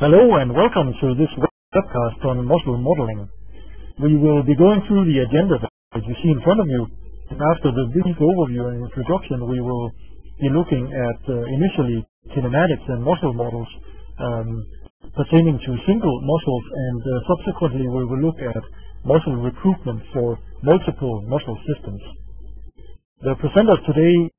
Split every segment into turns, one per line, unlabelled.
Hello and welcome to this webcast on muscle modeling. We will be going through the agenda that you see in front of you. After the brief overview and introduction, we will be looking at initially kinematics and muscle models pertaining to single muscles, and subsequently we will look at muscle recruitment for multiple muscle systems. The presenters today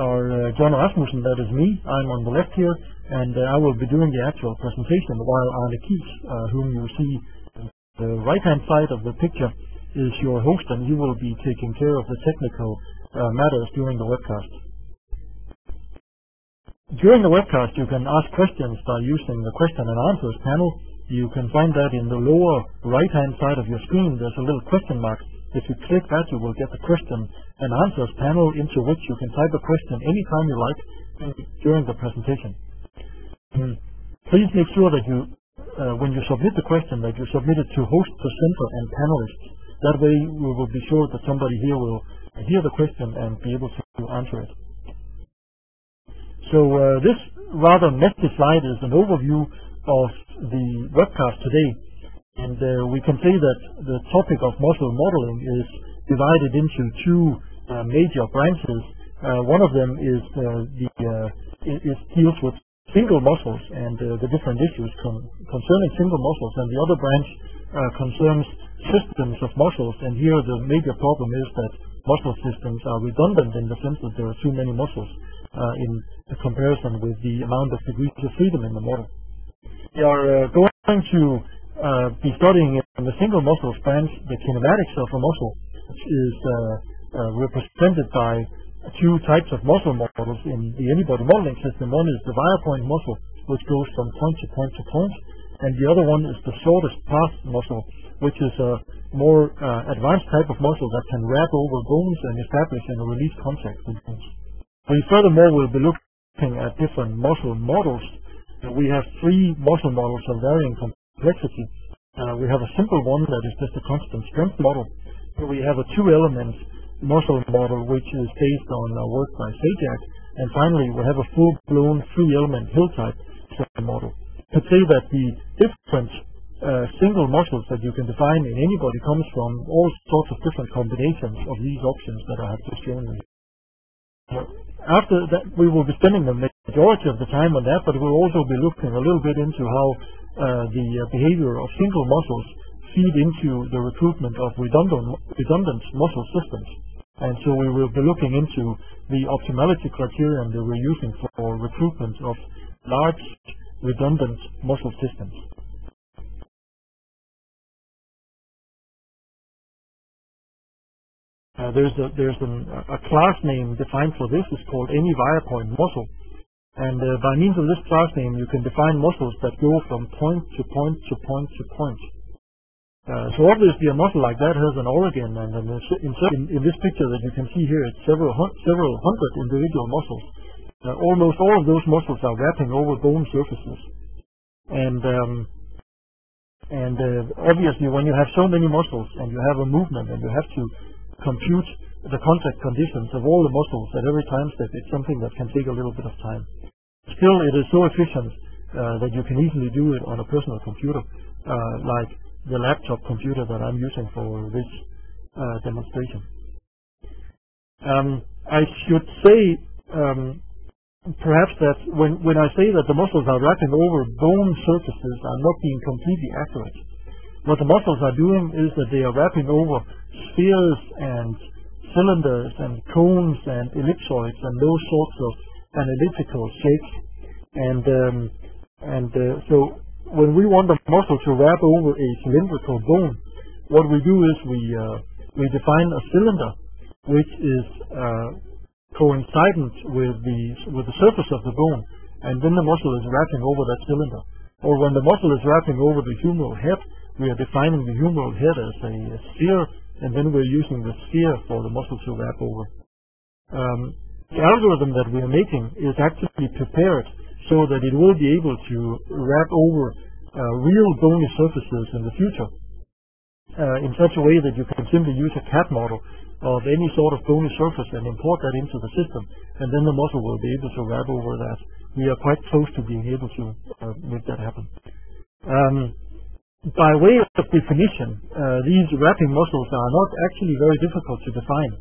are John Rasmussen, that is me, I'm on the left here, and I will be doing the actual presentation, while Arne Kies, whom you see on the right-hand side of the picture, is your host, and he will be taking care of the technical matters during the webcast. During the webcast, you can ask questions by using the question and answers panel. You can find that in the lower right-hand side of your screen. There's a little question mark. If you click that, you will get the question and answers panel, into which you can type a question anytime you like during the presentation. Please make sure that you, when you submit the question, that you submit it to host, presenter, and panelists. That way we will be sure that somebody here will hear the question and be able to answer it. So this rather messy slide is an overview of the webcast today. And we can say that the topic of muscle modeling is divided into two major branches. One of them is deals with single muscles and the different issues concerning single muscles, and the other branch concerns systems of muscles. And here the major problem is that muscle systems are redundant in the sense that there are too many muscles in comparison with the amount of degrees of freedom in the model. We are going to be studying in the single muscles branch the kinematics of a muscle, which is represented by two types of muscle models in the Anybody modeling system. One is the wire-point muscle, which goes from point to point to point, and the other one is the ShortestPath Muscle, which is a more advanced type of muscle that can wrap over bones and establish and release contact with bones. We furthermore will be looking at different muscle models. We have three muscle models of varying complexity. We have a simple one that is just a constant strength model. We have a two-element muscle model, which is based on work by Zajac, and finally we have a full-blown three-element hill-type model. To say that the different single muscles that you can define in Anybody comes from all sorts of different combinations of these options that I have just shown you. After that, we will be spending the majority of the time on that, but we'll also be looking a little bit into how the behavior of single muscles feed into the recruitment of redundant muscle systems. And so we will be looking into the optimality criterion that we're using for recruitment of large redundant muscle systems. There's a class name defined for this. It's called any wire-point muscle. And by means of this class name, you can define muscles that go from point to point to point to point. So obviously a muscle like that has an origin, and in this picture that you can see here, it's several hundred individual muscles. Almost all of those muscles are wrapping over bone surfaces. And obviously when you have so many muscles and you have a movement and you have to compute the contact conditions of all the muscles at every time step, it's something that can take a little bit of time. Still, it is so efficient that you can easily do it on a personal computer, like the laptop computer that I'm using for this demonstration. I should say perhaps that when I say that the muscles are wrapping over bone surfaces, I'm not being completely accurate. What the muscles are doing is that they are wrapping over spheres and cylinders and cones and ellipsoids and those sorts of analytical shapes. So when we want the muscle to wrap over a cylindrical bone, what we do is we define a cylinder which is coincident with the surface of the bone, and then the muscle is wrapping over that cylinder. Or when the muscle is wrapping over the humeral head, we are defining the humeral head as a sphere, and then we're using the sphere for the muscle to wrap over. The algorithm that we are making is actually prepared so that it will be able to wrap over real bony surfaces in the future in such a way that you can simply use a CAD model of any sort of bony surface and import that into the system, and then the muscle will be able to wrap over that. We are quite close to being able to make that happen. By way of definition, these wrapping muscles are not actually very difficult to define.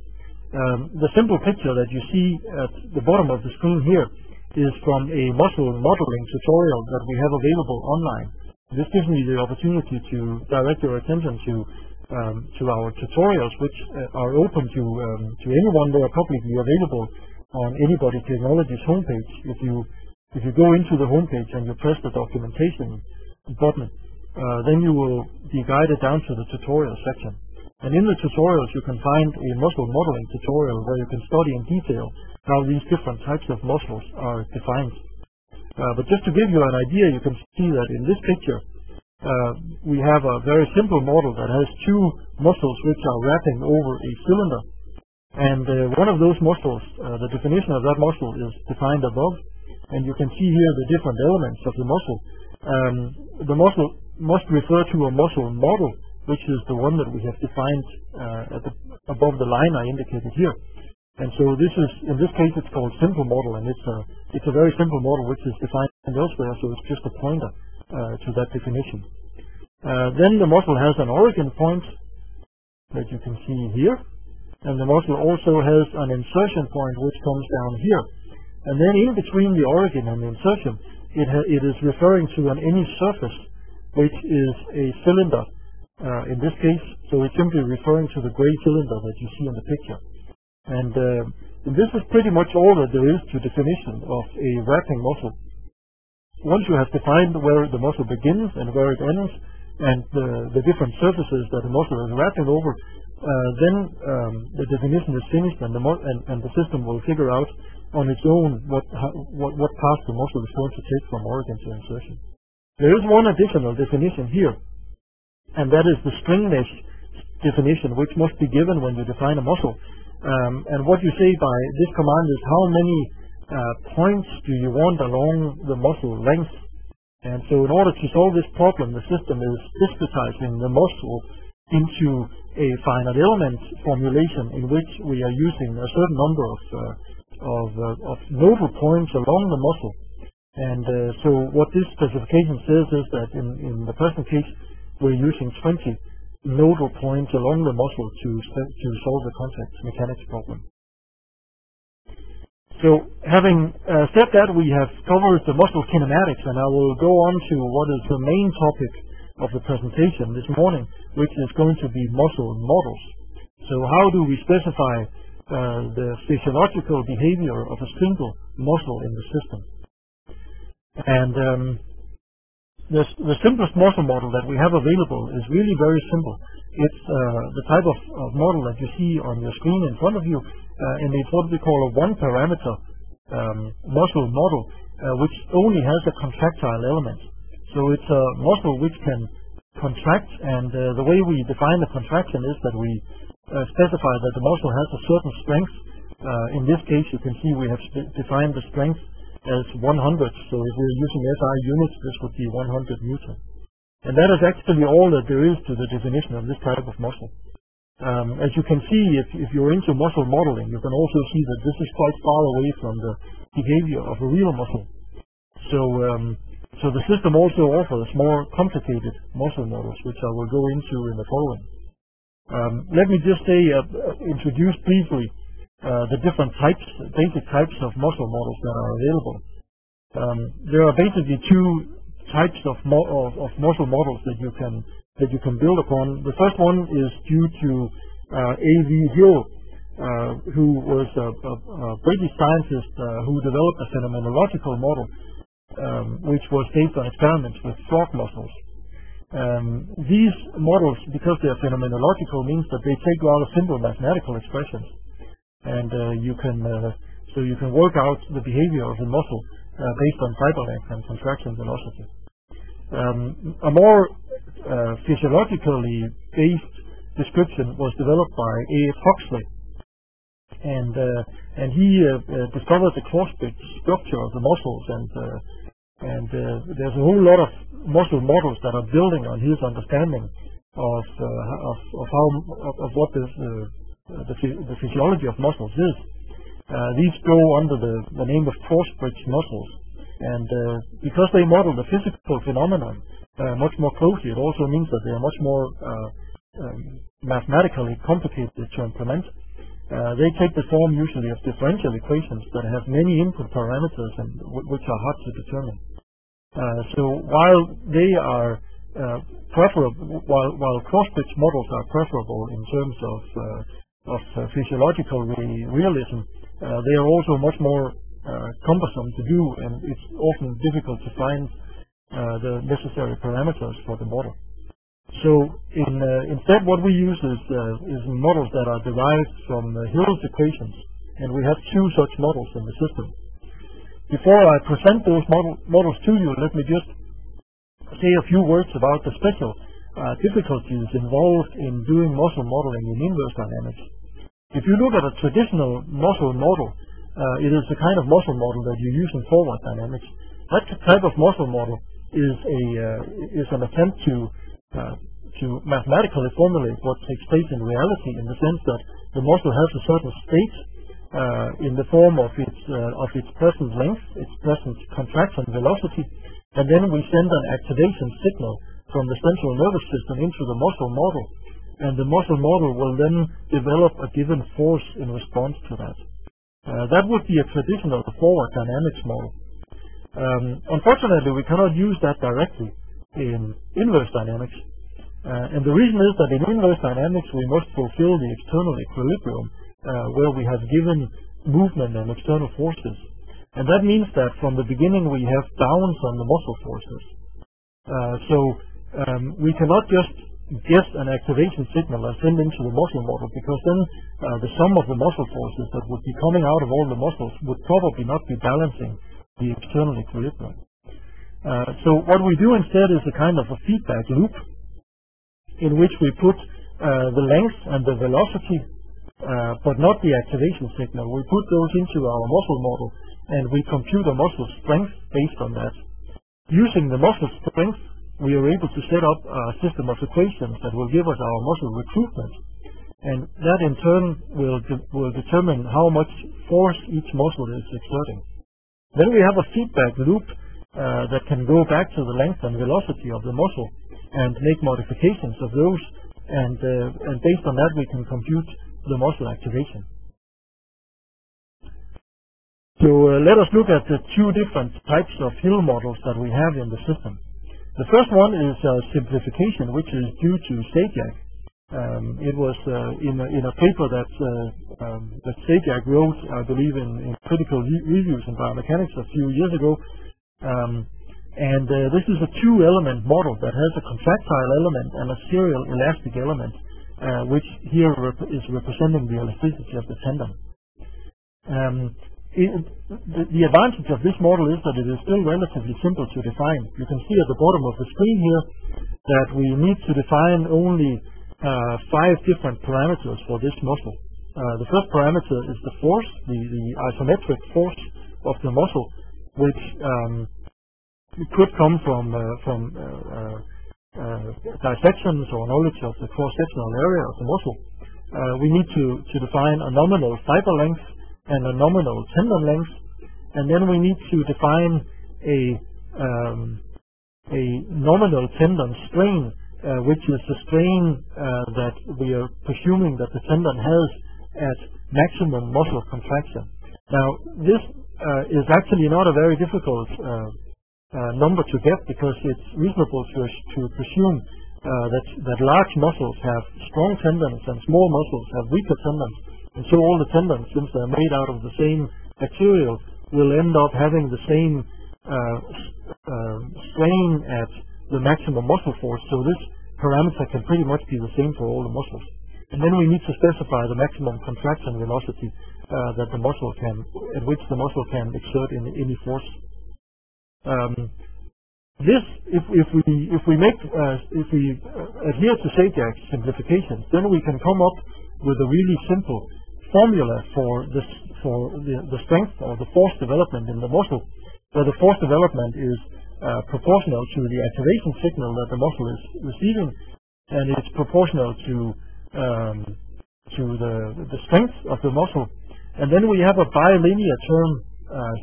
The simple picture that you see at the bottom of the screen here is from a muscle modeling tutorial that we have available online. This gives me the opportunity to direct your attention to our tutorials, which are open to anyone. They are publicly available on Anybody Technologies homepage. If you go into the homepage and you press the documentation button, then you will be guided down to the tutorial section. And in the tutorials you can find a muscle modeling tutorial where you can study in detail how these different types of muscles are defined. But just to give you an idea, you can see that in this picture we have a very simple model that has two muscles which are wrapping over a cylinder. And one of those muscles, the definition of that muscle is defined above. And you can see here the different elements of the muscle. The muscle must refer to a muscle model, which is the one that we have defined above the line I indicated here. And so this is, in this case, it's called simple model, and it's a very simple model which is defined elsewhere, so it's just a pointer to that definition. Then the muscle has an origin point that you can see here, and the muscle also has an insertion point which comes down here. And then in between the origin and the insertion, it is referring to any surface which is a cylinder. In this case, so it's simply referring to the gray cylinder that you see in the picture. And this is pretty much all that there is to definition of a wrapping muscle. Once you have defined where the muscle begins and where it ends, and the different surfaces that the muscle is wrapping over, then the definition is finished, and the system will figure out on its own what path the muscle is going to take from origin to insertion. There is one additional definition here, and that is the string mesh definition, which must be given when you define a muscle. And what you say by this command is how many points do you want along the muscle length. And so in order to solve this problem, the system is discretizing the muscle into a finite element formulation in which we are using a certain number of nodal points along the muscle. And so what this specification says is that in the present case, we're using 20 nodal points along the muscle to solve the contact mechanics problem. So having said that, we have covered the muscle kinematics, and I will go on to what is the main topic of the presentation this morning, which is going to be muscle models. So how do we specify the physiological behavior of a single muscle in the system? And the simplest muscle model that we have available is really very simple. It's the type of model that you see on your screen in front of you, and it's what we call a one-parameter muscle model, which only has a contractile element. So it's a muscle which can contract, and the way we define the contraction is that we specify that the muscle has a certain strength. In this case, you can see we have defined the strength as 100. So if we're using SI units, this would be 100 Newton. And that is actually all that there is to the definition of this type of muscle. As you can see, if you're into muscle modeling, you can also see that this is quite far away from the behavior of a real muscle. So the system also offers more complicated muscle models, which I will go into in the following. Let me just introduce briefly the different basic types of muscle models that are available. There are basically two types of muscle models that you can build upon. The first one is due to A.V. Hill, who was a British scientist who developed a phenomenological model, which was based on experiments with frog muscles. These models, because they are phenomenological, means that they take rather simple mathematical expressions, and you can work out the behavior of the muscle based on fiber length and contraction velocity. A more physiologically based description was developed by A.F. Huxley, and he discovered the cross-bridge structure of the muscles, and there's a whole lot of muscle models that are building on his understanding of what the physiology of muscles is. These go under the name of cross-bridge muscles, and because they model the physical phenomenon much more closely, it also means that they are much more mathematically complicated to implement. They take the form usually of differential equations that have many input parameters and which are hard to determine. So while they are preferable, while cross-bridge models are preferable in terms of physiological realism, they are also much more cumbersome to do, and it's often difficult to find the necessary parameters for the model. So instead, what we use is models that are derived from Hill's equations, and we have two such models in the system. Before I present those models to you, let me just say a few words about the special difficulties involved in doing muscle modeling in inverse dynamics. If you look at a traditional muscle model, it is the kind of muscle model that you use in forward dynamics. That type of muscle model is an attempt to mathematically formulate what takes place in reality, in the sense that the muscle has a certain state in the form of its present length, its present contraction velocity, and then we send an activation signal from the central nervous system into the muscle model, and the muscle model will then develop a given force in response to that. That would be a traditional forward dynamics model. Unfortunately, we cannot use that directly in inverse dynamics, and the reason is that in inverse dynamics we must fulfill the external equilibrium where we have given movement and external forces, and that means that from the beginning we have downs on the muscle forces. So we cannot just get an activation signal and send into the muscle model, because then the sum of the muscle forces that would be coming out of all the muscles would probably not be balancing the external equilibrium. So what we do instead is a kind of a feedback loop in which we put the length and the velocity, but not the activation signal. We put those into our muscle model, and we compute a muscle strength based on that. Using the muscle strength, we are able to set up a system of equations that will give us our muscle recruitment, and that in turn will determine how much force each muscle is exerting. Then we have a feedback loop that can go back to the length and velocity of the muscle and make modifications of those, and based on that we can compute the muscle activation. So let us look at the two different types of Hill models that we have in the system. The first one is simplification, which is due to Zajac. It was in a paper that Zajac wrote, I believe, in Critical Reviews in Biomechanics a few years ago. And this is a two-element model that has a contractile element and a serial elastic element, which here is representing the elasticity of the tendon. The advantage of this model is that it is still relatively simple to define. You can see at the bottom of the screen here that we need to define only 5 different parameters for this muscle. The first parameter is the force, the isometric force of the muscle, which could come from dissections or knowledge of the cross-sectional area of the muscle. We need to define a nominal fiber length and a nominal tendon length, and then we need to define a nominal tendon strain, which is the strain that we are presuming that the tendon has at maximum muscle contraction. Now, this is actually not a very difficult number to get, because it's reasonable to presume that large muscles have strong tendons and small muscles have weaker tendons, and so all the tendons, since they're made out of the same material, will end up having the same strain at the maximum muscle force. So this parameter can pretty much be the same for all the muscles. And then we need to specify the maximum contraction velocity that the muscle can, at which the muscle can exert any force. If we adhere to Zajac's simplifications, then we can come up with a really simple formula for the strength or the force development in the muscle, where the force development is proportional to the activation signal that the muscle is receiving, and it's proportional to to the strength of the muscle. And then we have a bilinear term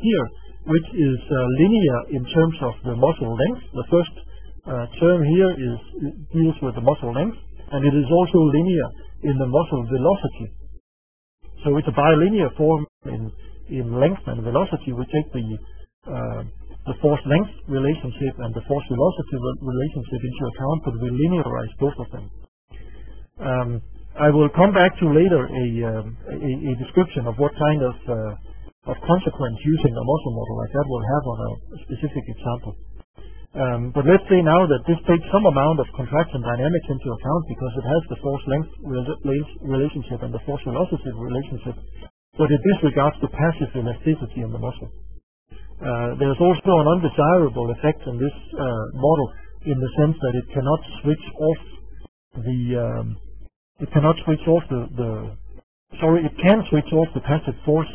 here, which is linear in terms of the muscle length. The first term here deals with the muscle length, and it is also linear in the muscle velocity. So it's a bilinear form in length and velocity. We take the force length relationship and the force velocity relationship into account, but we linearize both of them. I will come back to later a description of what kind of consequence using a muscle model like that will have on a specific example. But let's say now that this takes some amount of contraction dynamics into account because it has the force length relationship and the force velocity relationship, but it disregards the passive elasticity in the muscle. There's also an undesirable effect in this model in the sense that it cannot switch off it can switch off the passive force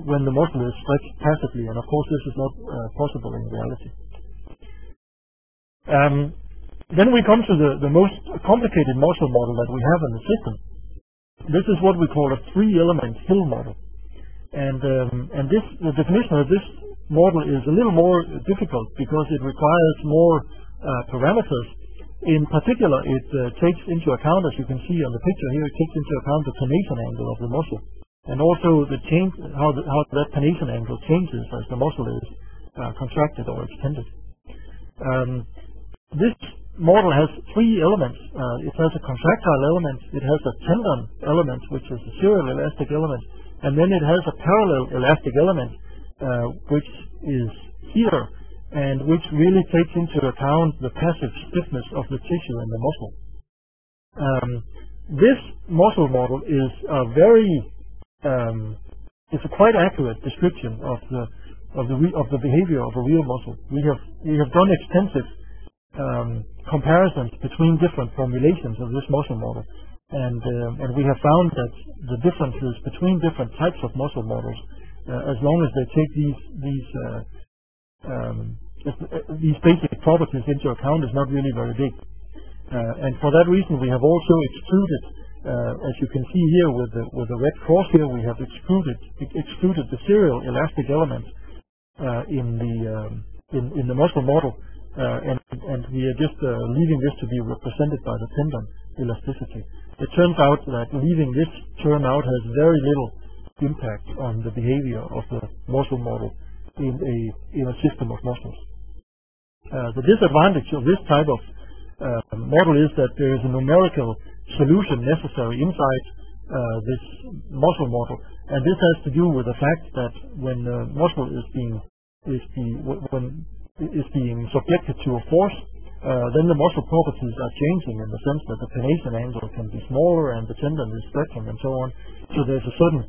when the muscle is stretched passively, and of course this is not possible in reality. Then we come to the most complicated muscle model that we have in the system. This is what we call a 3-element hill model, and the definition of this model is a little more difficult because it requires more parameters. In particular, it takes into account, as you can see on the picture here, it takes into account the pronation angle of the muscle, and also the change, how that pronation angle changes as the muscle is contracted or extended. This model has 3 elements. It has a contractile element, it has a tendon element, which is a serial elastic element, and then it has a parallel elastic element, which is here, and which really takes into account the passive stiffness of the tissue in the muscle. This muscle model is it's a quite accurate description of the behavior of a real muscle. We have done extensive comparisons between different formulations of this muscle model, and we have found that the differences between different types of muscle models, as long as they take these basic properties into account, is not really very big. And for that reason, we have also excluded, as you can see here with the red cross here, we have excluded the serial elastic element in the muscle model, and we are just leaving this to be represented by the tendon elasticity. It turns out that leaving this term out has very little impact on the behavior of the muscle model in a system of muscles. The disadvantage of this type of model is that there is a numerical solution necessary inside this muscle model, and this has to do with the fact that when the muscle is being subjected to a force, then the muscle properties are changing in the sense that the pronation angle can be smaller and the tendon is stretching and so on. So there's a certain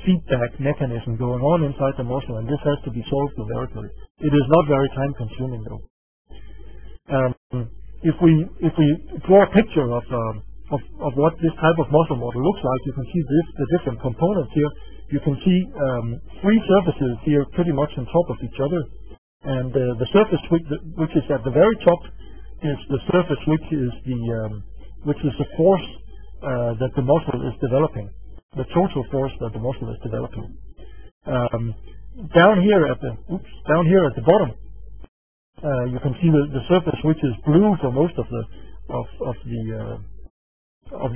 feedback mechanism going on inside the muscle, and this has to be solved numerically. It is not very time consuming though. If we draw a picture of what this type of muscle model looks like, you can see the different components here. You can see 3 surfaces here pretty much on top of each other, and the surface which is at the very top is the surface which is the force that the muscle is developing, the total force that the muscle is developing. Down here at the bottom, you can see the surface which is blue for most of the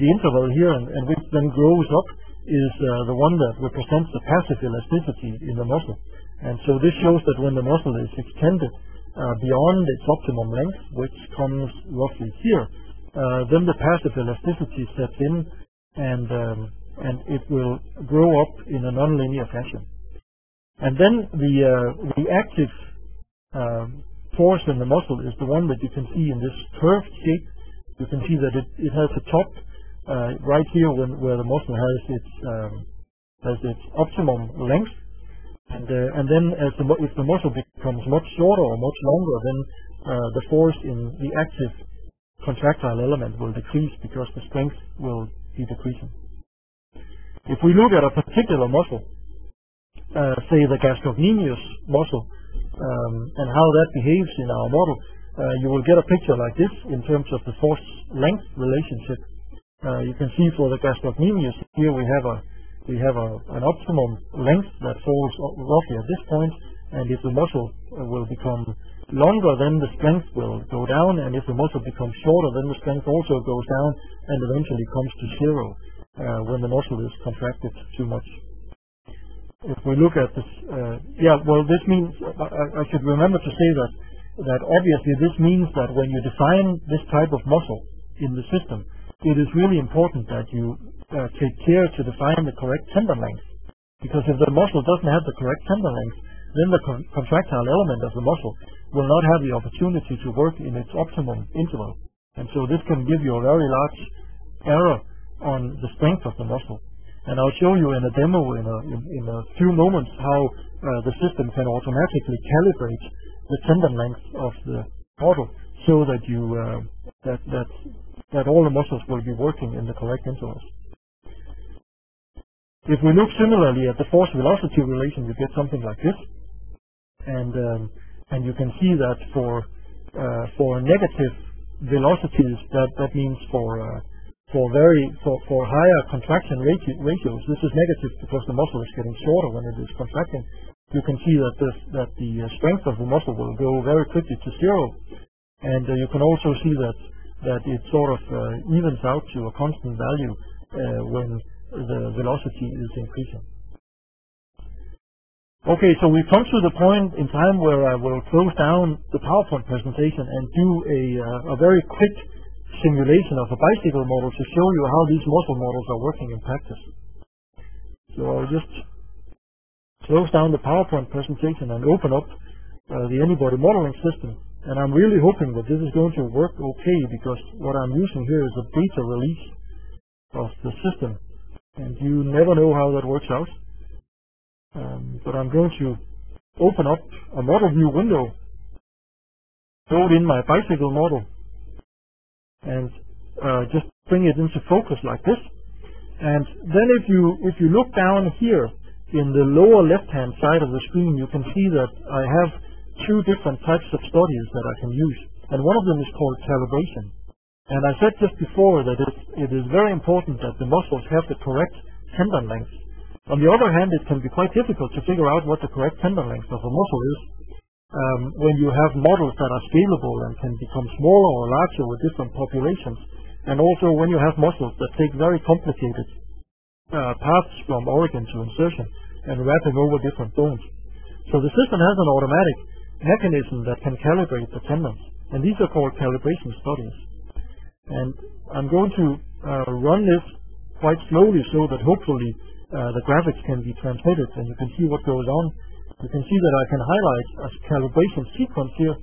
interval here, and which then grows up is the one that represents the passive elasticity in the muscle. And so this shows that when the muscle is extended beyond its optimum length, which comes roughly here, then the passive elasticity sets in, and it will grow up in a nonlinear fashion. And then the active force in the muscle is the one that you can see in this curved shape. You can see that it has a top right here where the muscle has its optimum length, and then if the muscle becomes much shorter or much longer, then the force in the active contractile element will decrease because the strength will be decreasing. If we look at a particular muscle, say the gastrocnemius muscle, and how that behaves in our model, you will get a picture like this in terms of the force-length relationship. You can see for the gastrocnemius here we have an optimum length that falls roughly at this point, and if the muscle will become longer, then the strength will go down, and if the muscle becomes shorter, then the strength also goes down and eventually comes to zero when the muscle is contracted too much. If we look at this, this means, I should remember to say that obviously this means that when you define this type of muscle in the system, it is really important that you take care to define the correct tendon length, because if the muscle doesn't have the correct tendon length, then the contractile element of the muscle will not have the opportunity to work in its optimum interval. And so this can give you a very large error on the strength of the muscle. And I'll show you in a demo in a few moments how the system can automatically calibrate the tendon length of the model so that you that all the muscles will be working in the correct intervals. If we look similarly at the force-velocity relation, you get something like this, and you can see that for negative velocities, that means for higher contraction ratios, this is negative because the muscle is getting shorter when it is contracting. You can see that the strength of the muscle will go very quickly to zero, and you can also see that it sort of evens out to a constant value when the velocity is increasing. Okay, so we've come to the point in time where I will close down the PowerPoint presentation and do a very quick simulation of a bicycle model to show you how these muscle models are working in practice. So I'll just close down the PowerPoint presentation and open up the Anybody modeling system. And I'm really hoping that this is going to work okay, because what I'm using here is a beta release of the system, and you never know how that works out. But I'm going to open up a model view window, load in my bicycle model, and just bring it into focus like this. And then if you look down here in the lower left-hand side of the screen, you can see that I have two different types of studies that I can use. And one of them is called calibration. And I said just before that it is very important that the muscles have the correct tendon length. On the other hand, it can be quite difficult to figure out what the correct tendon length of a muscle is when you have models that are scalable and can become smaller or larger with different populations, and also when you have muscles that take very complicated paths from origin to insertion and wrapping over different bones. So the system has an automatic mechanism that can calibrate the tendons, and these are called calibration studies. And I'm going to run this quite slowly so that hopefully the graphics can be transmitted and you can see what goes on. You can see that I can highlight a calibration sequence here,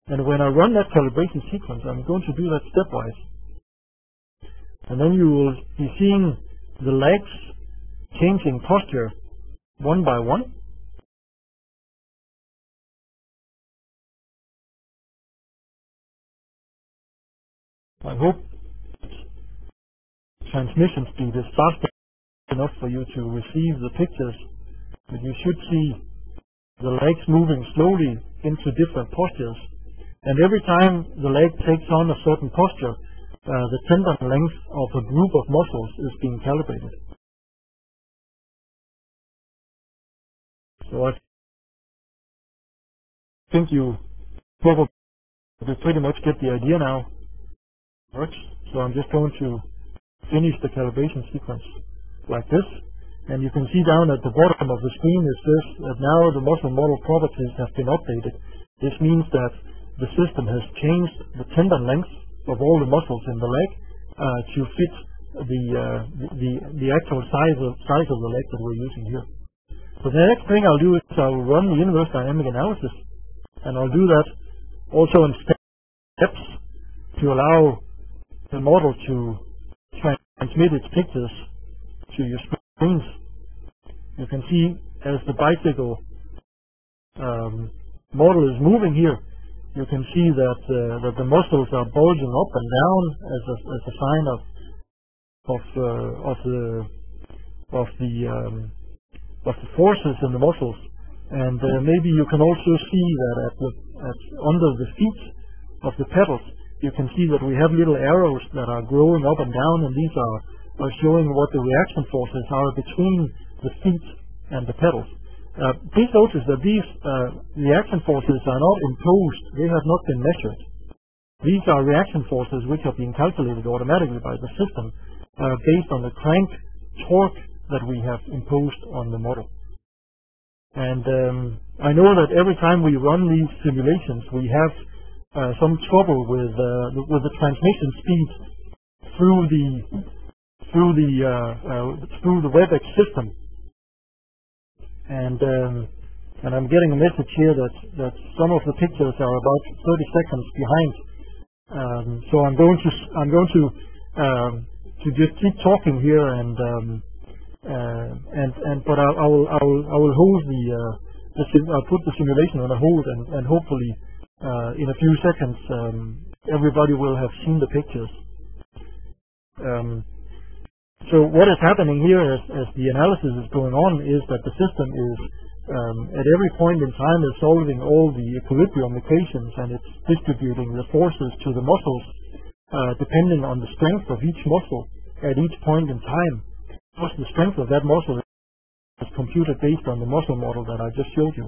and when I run that calibration sequence, I'm going to do that stepwise. And then you will be seeing the legs changing posture one by one. I hope transmission speed is fast enough for you to receive the pictures, but you should see the legs moving slowly into different postures, and every time the leg takes on a certain posture, the tendon length of a group of muscles is being calibrated. So I think you probably pretty much get the idea now. Works. So I'm just going to finish the calibration sequence like this, and you can see down at the bottom of the screen it says that now the muscle model properties have been updated. This means that the system has changed the tendon length of all the muscles in the leg to fit the actual size of the leg that we're using here. So the next thing I'll do is I'll run the inverse dynamic analysis, and I'll do that also in steps to allow the model to transmit its pictures to your screens. You can see as the bicycle model is moving here, you can see that the muscles are bulging up and down as a sign of the forces in the muscles. And maybe you can also see that under the feet of the pedals you can see that we have little arrows that are growing up and down, and these are showing what the reaction forces are between the feet and the pedals. Please notice that these reaction forces are not imposed. They have not been measured. These are reaction forces which are being calculated automatically by the system based on the crank torque that we have imposed on the model. And I know that every time we run these simulations, we have some trouble with the transmission speed through the Webex system. And I'm getting a message here that some of the pictures are about 30 seconds behind. So I'm going to just keep talking here, but I will hold I'll put the simulation on a hold, and hopefully in a few seconds everybody will have seen the pictures. So what is happening here as the analysis is going on is that the system is at every point in time is solving all the equilibrium equations, and it's distributing the forces to the muscles depending on the strength of each muscle at each point in time. Of course, the strength of that muscle is computed based on the muscle model that I just showed you.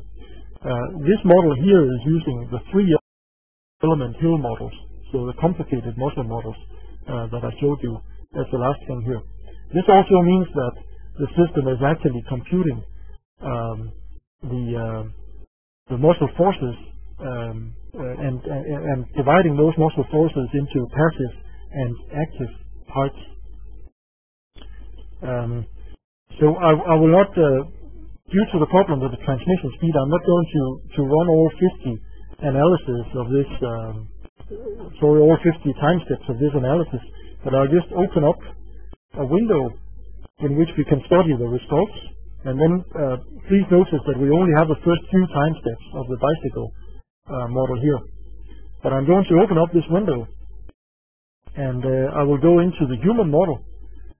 This model here is using the 3-element hill models, so the complicated muscle models that I showed you as the last thing here. This also means that the system is actually computing the muscle forces and dividing those muscle forces into passive and active parts. So I will not, due to the problem with the transmission speed, I'm not going to run all 50 analysis of this, all 50 time steps of this analysis, but I'll just open up a window in which we can study the results. And then please notice that we only have the first few time steps of the bicycle model here. But I'm going to open up this window, and I will go into the human model.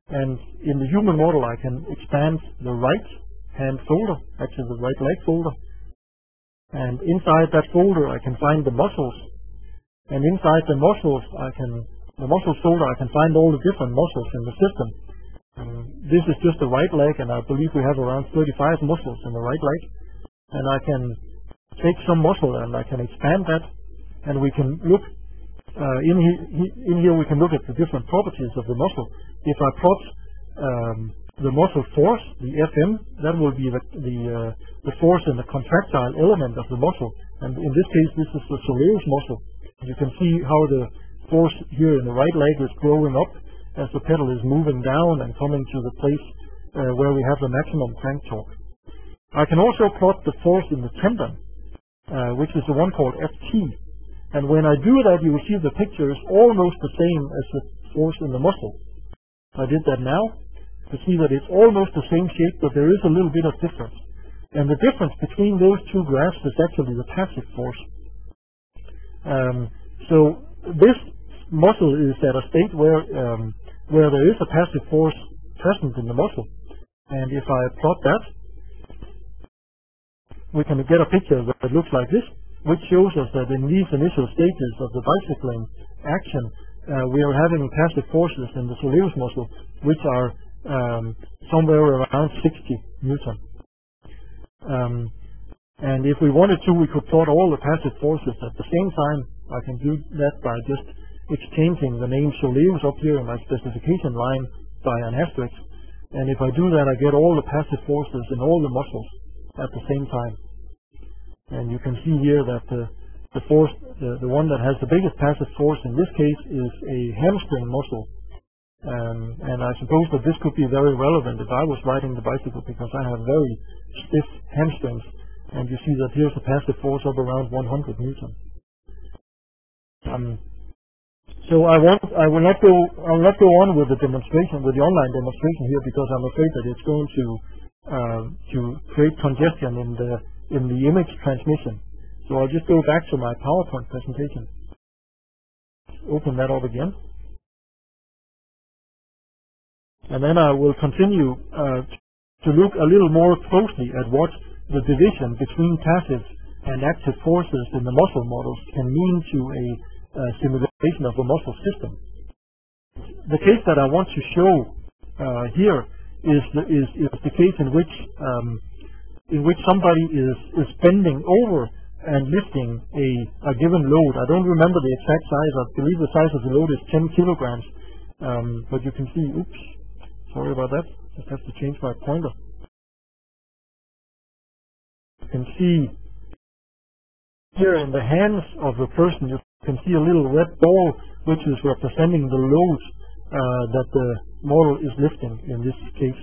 And in the human model, I can expand the right hand folder, actually the right leg folder. And inside that folder, I can find the muscles. And inside the muscles, the muscles folder, I can find all the different muscles in the system. This is just the right leg, and I believe we have around 35 muscles in the right leg. And I can take some muscle and I can expand that, and we can look in here we can look at the different properties of the muscle. If I plot the muscle force, the Fm, that will be the force in the contractile element of the muscle. And in this case, this is the soleus muscle. You can see how the force here in the right leg is growing up as the pedal is moving down and coming to the place where we have the maximum crank torque. I can also plot the force in the tendon, which is the one called Ft. And when I do that, you will see the picture is almost the same as the force in the muscle. I did that now to see that it's almost the same shape, but there is a little bit of difference. And the difference between those two graphs is actually the passive force. So this muscle is at a state where there is a passive force present in the muscle. And if I plot that, we can get a picture that looks like this, which shows us that in these initial stages of the bicycling action, we are having passive forces in the soleus muscle, which are somewhere around 60 Newton. And if we wanted to, we could plot all the passive forces at the same time. I can do that by just exchanging the name soleus up here in my specification line by an asterisk. And if I do that, I get all the passive forces in all the muscles at the same time. And you can see here that the force, the one that has the biggest passive force in this case is a hamstring muscle. And I suppose that this could be very relevant if I was riding the bicycle, because I have very stiff hamstrings. And you see that here's a passive force of around 100 Newton. So I will not go on with the demonstration, with the online demonstration here, because I'm afraid that it's going to create congestion in the image transmission. So I'll just go back to my PowerPoint presentation. Open that up again. And then I will continue to look a little more closely at what the division between passive and active forces in the muscle models can mean to simulation of a muscle system. The case that I want to show here is the case in which somebody is bending over and lifting a given load. I don't remember the exact size. I believe the size of the load is 10 kilograms. But you can see, oops, sorry about that. Just have to change my pointer. You can see here in the hands of the person, you can see a little red ball which is representing the load that the model is lifting in this case.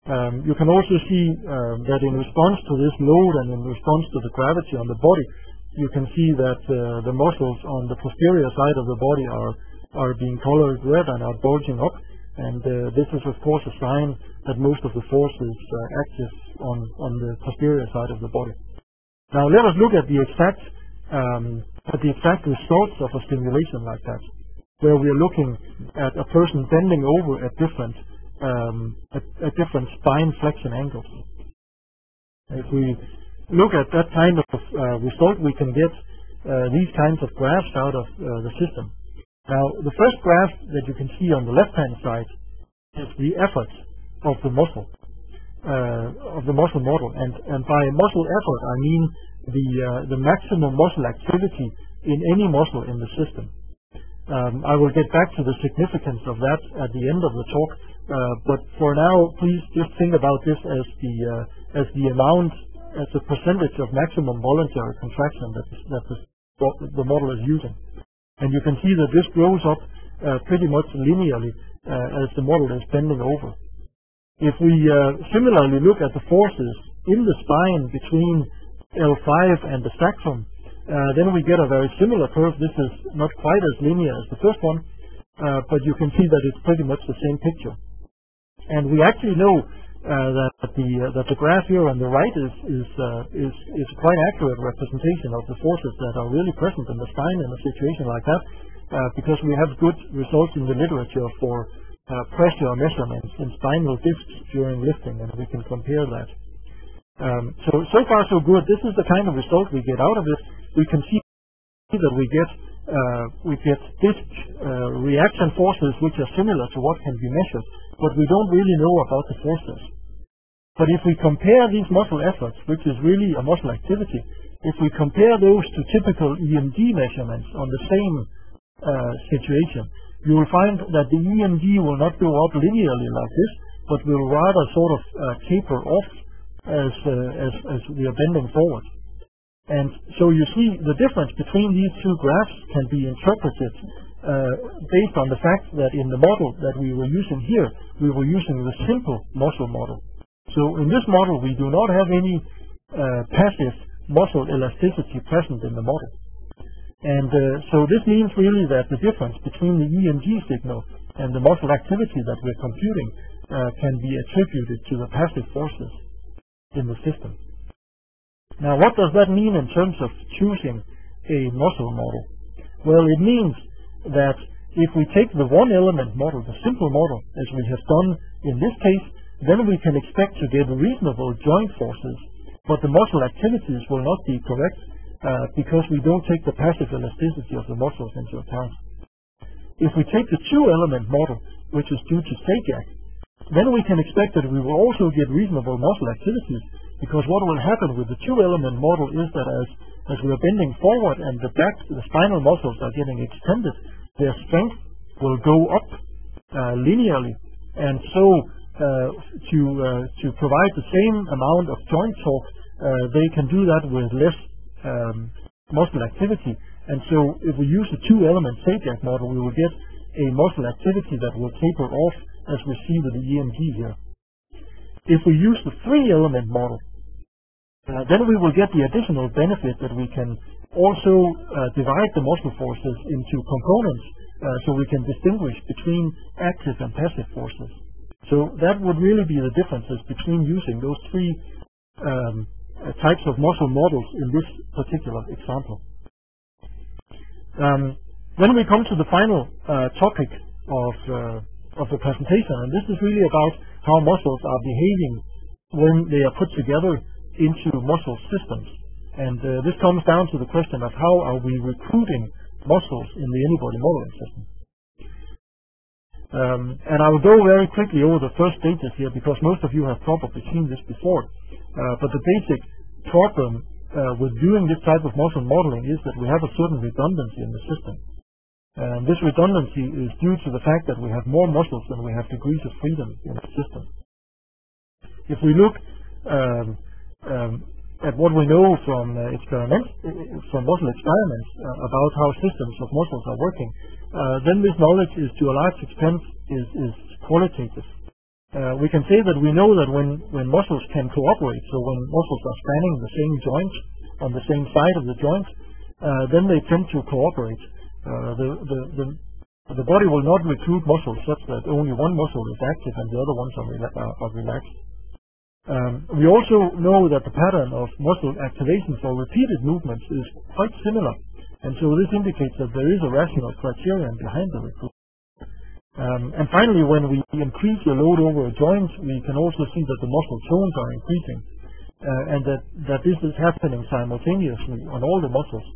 You can also see that in response to this load and in response to the gravity on the body, you can see that the muscles on the posterior side of the body are being colored red and are bulging up, and this is of course a sign that most of the force is active on the posterior side of the body. Now let us look at the exact results of a simulation like that, where we are looking at a person bending over at different spine flexion angles. If we look at that kind of result, we can get these kinds of graphs out of the system. Now, the first graph that you can see on the left-hand side is the effort of the muscle model, and by muscle effort I mean the maximum muscle activity in any muscle in the system. I will get back to the significance of that at the end of the talk, but for now, please just think about this as the amount, as a percentage of maximum voluntary contraction that the model is using. And you can see that this grows up pretty much linearly as the model is bending over. If we similarly look at the forces in the spine between L5 and the sacrum, then we get a very similar curve. This is not quite as linear as the first one, but you can see that it's pretty much the same picture. And we actually know that the graph here on the right is quite accurate representation of the forces that are really present in the spine in a situation like that, because we have good results in the literature for pressure measurements in spinal discs during lifting, and we can compare that. So far so good. This is the kind of result we get out of it. We can see that we get disc reaction forces which are similar to what can be measured, but we don't really know about the forces. But if we compare these muscle efforts, which is really a muscle activity, if we compare those to typical EMG measurements on the same situation, you will find that the EMG will not go up linearly like this, but will rather sort of taper off as we are bending forward. And so you see the difference between these two graphs can be interpreted based on the fact that in the model that we were using here, we were using the simple muscle model. So in this model, we do not have any passive muscle elasticity present in the model. And so this means really that the difference between the EMG signal and the muscle activity that we're computing can be attributed to the passive forces in the system. Now, what does that mean in terms of choosing a muscle model? Well, it means that if we take the one-element model, the simple model, as we have done in this case, then we can expect to get reasonable joint forces, but the muscle activities will not be correct because we don't take the passive elasticity of the muscles into account. If we take the two-element model, which is due to Zajac, then we can expect that we will also get reasonable muscle activities, because what will happen with the two-element model is that as we are bending forward and the spinal muscles are getting extended, their strength will go up linearly, and so to provide the same amount of joint torque, they can do that with less muscle activity. And so if we use the two-element Zajac model, we will get a muscle activity that will taper off as we see with the EMG here. If we use the three-element model, then we will get the additional benefit that we can also divide the muscle forces into components, so we can distinguish between active and passive forces. So that would really be the differences between using those three types of muscle models in this particular example. Then we come to the final topic of the presentation, and this is really about how muscles are behaving when they are put together into muscle systems. And this comes down to the question of how are we recruiting muscles in the Anybody modeling system. And I will go very quickly over the first stages here because most of you have probably seen this before. But the basic problem with doing this type of muscle modeling is that we have a certain redundancy in the system. And this redundancy is due to the fact that we have more muscles than we have degrees of freedom in the system. If we look at what we know from muscle experiments about how systems of muscles are working, then this knowledge is to a large extent is qualitative. We can say that we know that when muscles can cooperate, so when muscles are spanning the same joint on the same side of the joint, then they tend to cooperate. The body will not recruit muscles such that only one muscle is active and the other ones are relaxed. We also know that the pattern of muscle activation for repeated movements is quite similar, and so this indicates that there is a rational criterion behind the recruitment. And finally, when we increase the load over a joint, we can also see that the muscle tones are increasing, and that this is happening simultaneously on all the muscles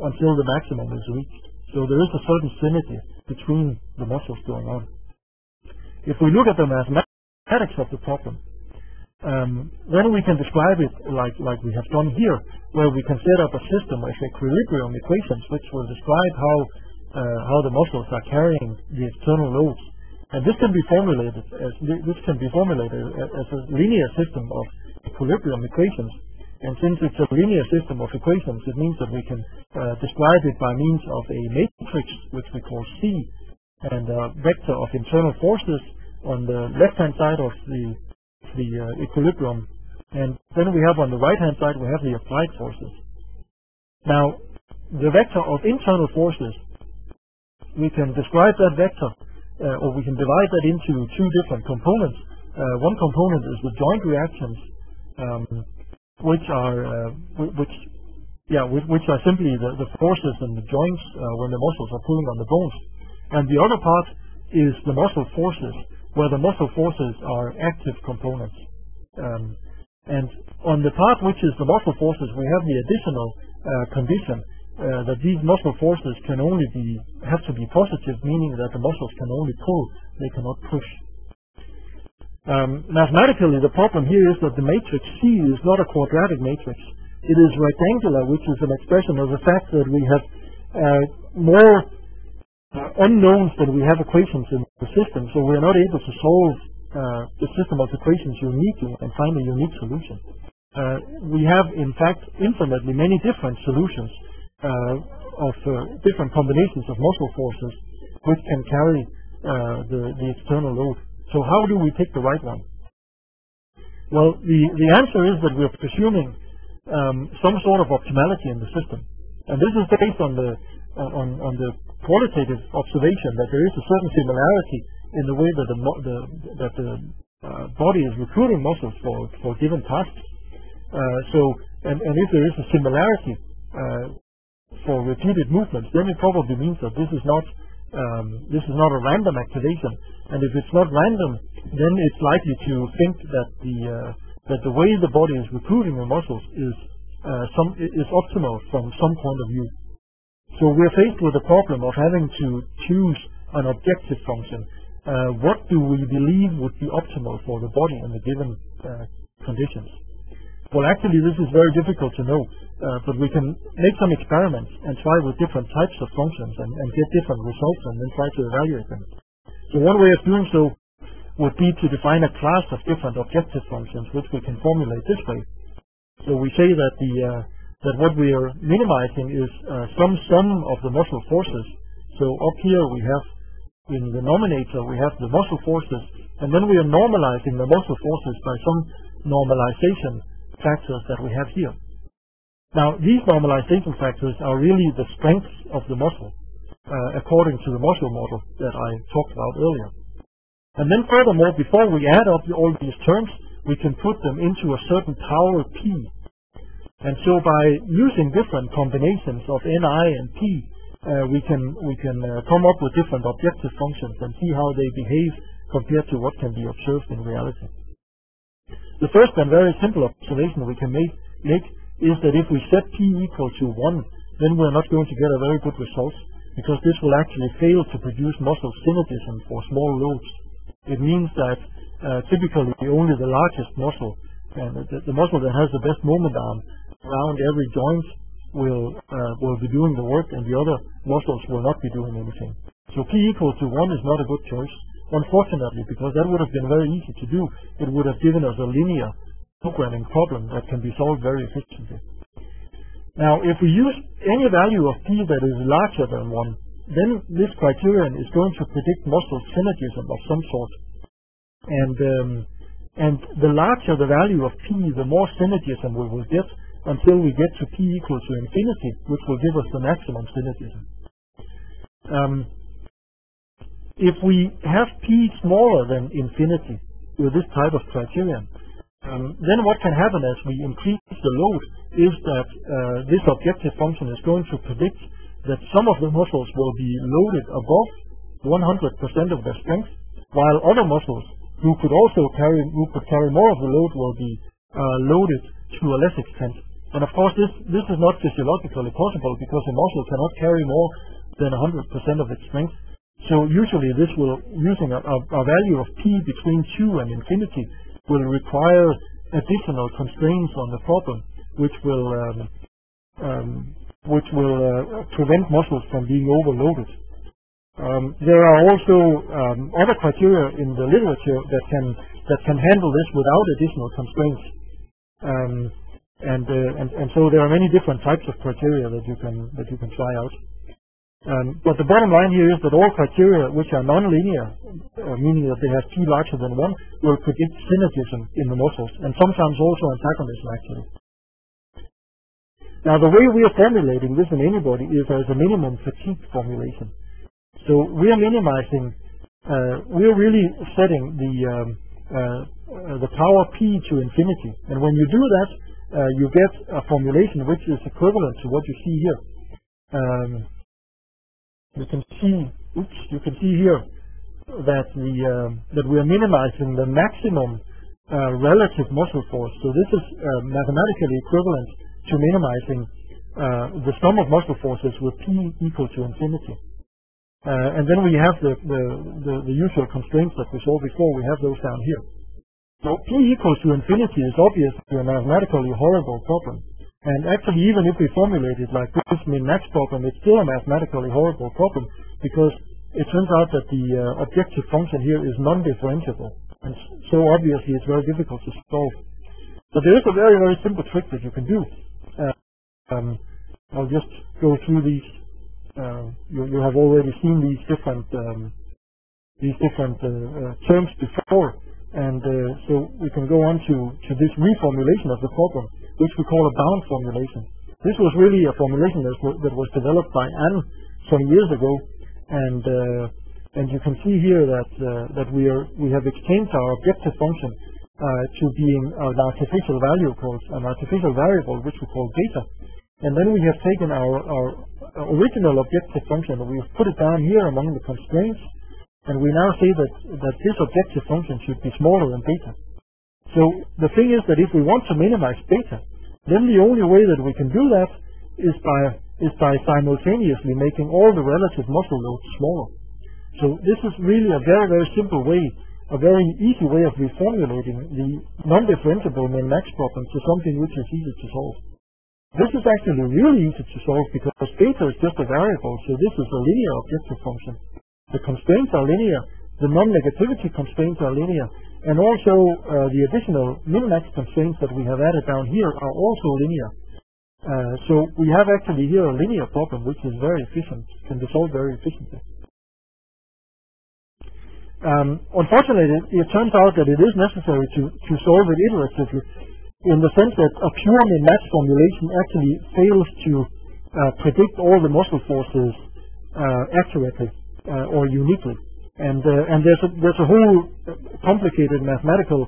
until the maximum is reached. So there is a certain synergy between the muscles going on. If we look at the mathematics of the problem, then we can describe it like we have done here, where we can set up a system of equilibrium equations which will describe how the muscles are carrying the external loads. And this can be formulated as a linear system of equilibrium equations. And since it's a linear system of equations, it means that we can describe it by means of a matrix which we call C, and a vector of internal forces on the left-hand side of the equilibrium, and then we have on the right-hand side we have the applied forces. Now, the vector of internal forces, we can describe that vector, or we can divide that into two different components. One component is the joint reactions, which are simply the forces in the joints when the muscles are pulling on the bones, and the other part is the muscle forces, where the muscle forces are active components. And on the part which is the muscle forces, we have the additional condition that these muscle forces can only have to be positive, meaning that the muscles can only pull, they cannot push. Mathematically, the problem here is that the matrix C is not a quadratic matrix. It is rectangular, which is an expression of the fact that we have more unknowns than we have equations in the system, so we are not able to solve the system of equations uniquely and find a unique solution. We have, in fact, infinitely many different solutions of different combinations of muscle forces which can carry the external load. So how do we pick the right one? Well, the answer is that we are presuming some sort of optimality in the system, and this is based on the qualitative observation that there is a certain similarity in the way that the body is recruiting muscles for given tasks. And if there is a similarity for repeated movements, then it probably means that this is not a random activation. And if it's not random, then it's likely to think that the way the body is recruiting the muscles is optimal from some point of view. So we're faced with the problem of having to choose an objective function. What do we believe would be optimal for the body in the given conditions? Well, actually, this is very difficult to know, but we can make some experiments and try with different types of functions and get different results and then try to evaluate them. So one way of doing so would be to define a class of different objective functions, which we can formulate this way. So we say that that what we are minimizing is some sum of the muscle forces. So up here we have, in the denominator, we have the muscle forces, and then we are normalizing the muscle forces by some normalization factors that we have here. Now, these normalization factors are really the strengths of the muscle, according to the muscle model that I talked about earlier. And then furthermore, before we add up all these terms, we can put them into a certain power P. And so by using different combinations of Ni and P, we can come up with different objective functions and see how they behave compared to what can be observed in reality. The first and very simple observation we can make is that if we set P equal to 1, then we're not going to get a very good result, because this will actually fail to produce muscle synergism for small loads. It means that typically only the largest muscle, and the muscle that has the best moment arm around every joint will be doing the work, and the other muscles will not be doing anything. So P equal to 1 is not a good choice, unfortunately, because that would have been very easy to do. It would have given us a linear programming problem that can be solved very efficiently. Now, if we use any value of P that is larger than 1, then this criterion is going to predict muscle synergism of some sort. And the larger the value of P, the more synergism we will get until we get to P equal to infinity, which will give us the maximum synergism. If we have P smaller than infinity with this type of criterion, then what can happen as we increase the load is that this objective function is going to predict that some of the muscles will be loaded above 100% of their strength, while other muscles who could carry more of the load will be loaded to a less extent. And of course this is not physiologically possible, because a muscle cannot carry more than 100% of its strength. So usually this will, using a value of P between 2 and infinity, will require additional constraints on the problem, which will prevent muscles from being overloaded. There are also other criteria in the literature that can handle this without additional constraints, and so there are many different types of criteria that you can try out. But the bottom line here is that all criteria which are non-linear, meaning that they have P larger than 1, will predict synergism in the muscles, and sometimes also antagonism actually. Now the way we are formulating this in anybody is as a minimum fatigue formulation. So we are minimizing, we are really setting the power P to infinity, and when you do that, you get a formulation which is equivalent to what you see here. You can see here that we are minimizing the maximum relative muscle force. So this is mathematically equivalent to minimizing the sum of muscle forces with P equal to infinity. And then we have the usual constraints that we saw before. We have those down here. So P equals to infinity is obviously a mathematically horrible problem. And actually, even if we formulate it like this min-max problem, it's still a mathematically horrible problem, because it turns out that the objective function here is non-differentiable. And so obviously it's very difficult to solve. But there is a very, very simple trick that you can do. I'll just go through these. You have already seen these different terms before. And so we can go on to this reformulation of the problem, which we call a bound formulation. This was really a formulation that was developed by Anne some years ago, and you can see here that we have exchanged our objective function to being an artificial variable, which we call beta, and then we have taken our original objective function and we've put it down here among the constraints, and we now say that this objective function should be smaller than beta. So the thing is that if we want to minimize beta, then the only way that we can do that is by simultaneously making all the relative muscle loads smaller. So this is really a very, very simple way, a very easy way of reformulating the non-differentiable min-max problem to something which is easy to solve. This is actually really easy to solve because beta is just a variable, so this is a linear objective function. The constraints are linear, the non-negativity constraints are linear, and also the additional min-max constraints that we have added down here are also linear. So we have actually here a linear problem which is very efficient, can be solved very efficiently. Unfortunately, it turns out that it is necessary to solve it iteratively, in the sense that a pure min-max formulation actually fails to predict all the muscle forces accurately or uniquely. And there's a whole complicated mathematical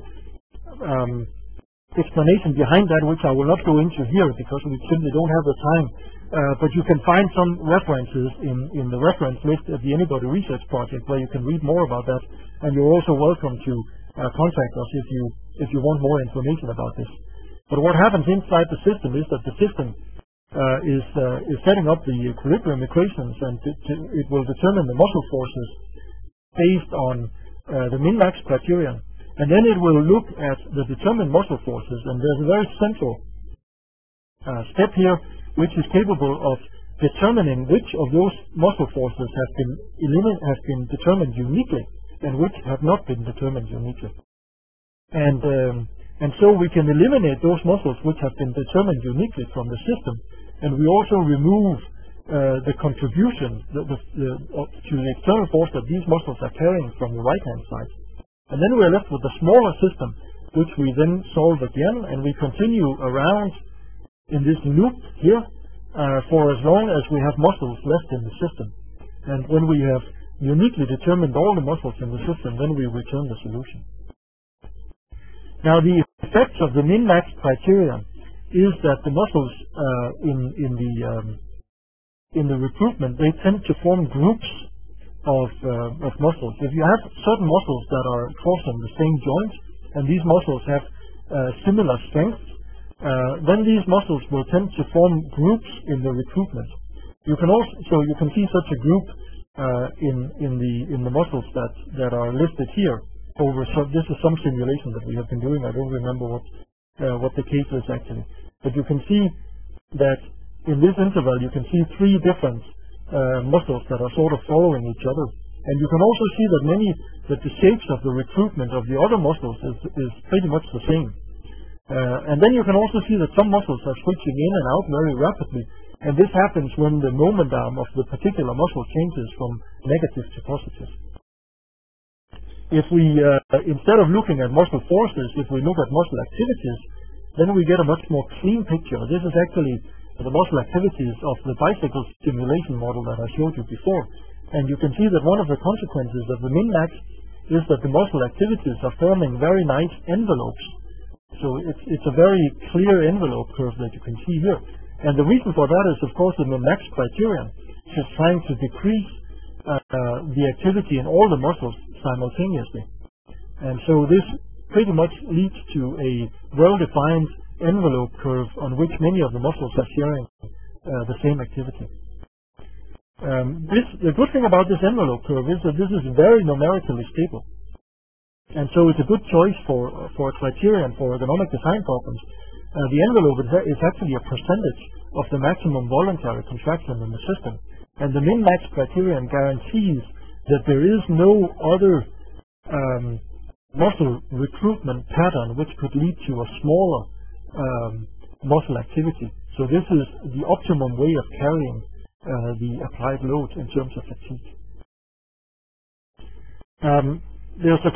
explanation behind that, which I will not go into here because we simply don't have the time. But you can find some references in the reference list at the Anybody Research Project where you can read more about that. And you're also welcome to contact us if you want more information about this. But what happens inside the system is that the system is setting up the equilibrium equations, and it will determine the muscle forces based on the min-max criterion. And then it will look at the determined muscle forces, and there's a very central step here which is capable of determining which of those muscle forces have been determined uniquely and which have not been determined uniquely. And so we can eliminate those muscles which have been determined uniquely from the system, and we also remove the contribution to the external force that these muscles are carrying from the right-hand side. And then we're left with a smaller system, which we then solve again, and we continue around in this loop here for as long as we have muscles left in the system. And when we have uniquely determined all the muscles in the system, then we return the solution. Now, the effects of the min-max criterion is that the muscles in the recruitment, they tend to form groups of muscles. If you have certain muscles that are crossing the same joint, and these muscles have similar strength, then these muscles will tend to form groups in the recruitment. You can see such a group in the muscles that are listed here. This is some simulation that we have been doing. I don't remember what the case is actually, but you can see that in this interval you can see three different muscles that are sort of following each other, and you can also see that the shapes of the recruitment of the other muscles is pretty much the same. And then you can also see that some muscles are switching in and out very rapidly, and this happens when the moment arm of the particular muscle changes from negative to positive. If we, instead of looking at muscle forces, if we look at muscle activities, then we get a much more clean picture. This is actually the muscle activities of the bicycle stimulation model that I showed you before. And you can see that one of the consequences of the min-max is that the muscle activities are forming very nice envelopes. So it's a very clear envelope curve that you can see here. And the reason for that is, of course, the min-max criterion is trying to decrease the activity in all the muscles simultaneously. And so this pretty much leads to a well-defined envelope curve on which many of the muscles are sharing the same activity. The good thing about this envelope curve is that this is very numerically stable. And so it's a good choice for a criterion for ergonomic design problems. The envelope is actually a percentage of the maximum voluntary contraction in the system. And the min-max criterion guarantees that there is no other muscle recruitment pattern which could lead to a smaller muscle activity. So this is the optimum way of carrying the applied load in terms of fatigue. There's a